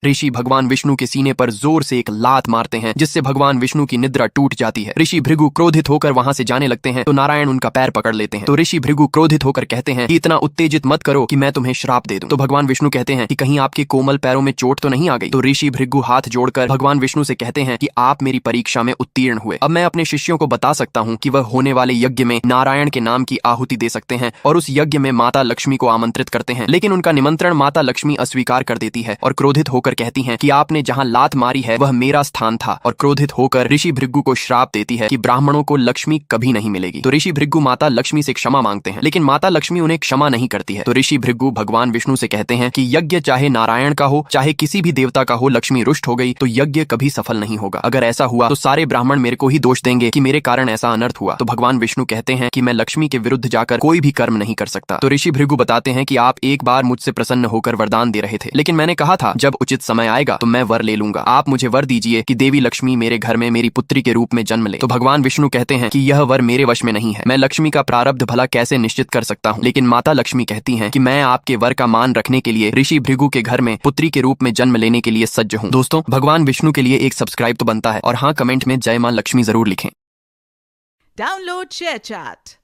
ऋषि भगवान विष्णु के सीने पर जोर से एक लात मारते हैं, जिससे भगवान विष्णु की निद्रा टूट जाती है। ऋषि भृगु क्रोधित होकर वहां से जाने लगते हैं तो नारायण उनका पैर पकड़ लेते हैं। तो ऋषि भृगु क्रोधित होकर कहते हैं कि इतना उत्तेजित मत करो कि मैं तुम्हें श्राप दे दूं। तो भगवान विष्णु कहते हैं कि कहीं आपके कोमल पैरों में चोट तो नहीं आ गई। तो ऋषि भृगु हाथ जोड़कर भगवान विष्णु से कहते हैं कि आप मेरी परीक्षा में उत्तीर्ण हुए, अब मैं अपने शिष्यों को बता सकता हूँ कि वह होने वाले यज्ञ में नारायण के नाम की आहुति दे सकते हैं और उस यज्ञ में माता लक्ष्मी को आमंत्रित करते हैं। लेकिन उनका निमंत्रण माता लक्ष्मी अस्वीकार कर देती है और क्रोधित होकर कहती हैं कि आपने जहां लात मारी है वह मेरा स्थान था, और क्रोधित होकर ऋषि भृगु को श्राप देती है कि ब्राह्मणों को लक्ष्मी कभी नहीं मिलेगी। तो ऋषि भृगु माता लक्ष्मी से क्षमा मांगते हैं, लेकिन माता लक्ष्मी उन्हें क्षमा नहीं करती है। तो ऋषि भृगु भगवान विष्णु से कहते हैं कि यज्ञ चाहे नारायण का हो चाहे किसी भी देवता का हो, लक्ष्मी रुष्ट हो गई तो यज्ञ कभी सफल नहीं होगा। अगर ऐसा हुआ तो सारे ब्राह्मण मेरे को ही दोष देंगे कि मेरे कारण ऐसा अनर्थ हुआ। तो भगवान विष्णु कहते हैं कि मैं लक्ष्मी के विरुद्ध जाकर कोई भी कर्म नहीं कर सकता। तो ऋषि भृगु बताते हैं कि आप एक बार मुझसे प्रसन्न होकर वरदान दे रहे थे, लेकिन मैंने कहा था जब उचित समय आएगा तो मैं वर ले लूंगा। आप मुझे वर दीजिए कि देवी लक्ष्मी मेरे घर में मेरी पुत्री के रूप में जन्म ले। तो भगवान विष्णु कहते हैं कि यह वर मेरे वश में नहीं है, मैं लक्ष्मी का प्रारब्ध भला कैसे निश्चित कर सकता हूँ। लेकिन माता लक्ष्मी कहती हैं कि मैं आपके वर का मान रखने के लिए ऋषि भृगु के घर में पुत्री के रूप में जन्म लेने के लिए सज्ज हूँ। दोस्तों, भगवान विष्णु के लिए एक सब्सक्राइब तो बनता है, और हाँ, कमेंट में जय मां लक्ष्मी जरूर लिखें। Download ShareChat.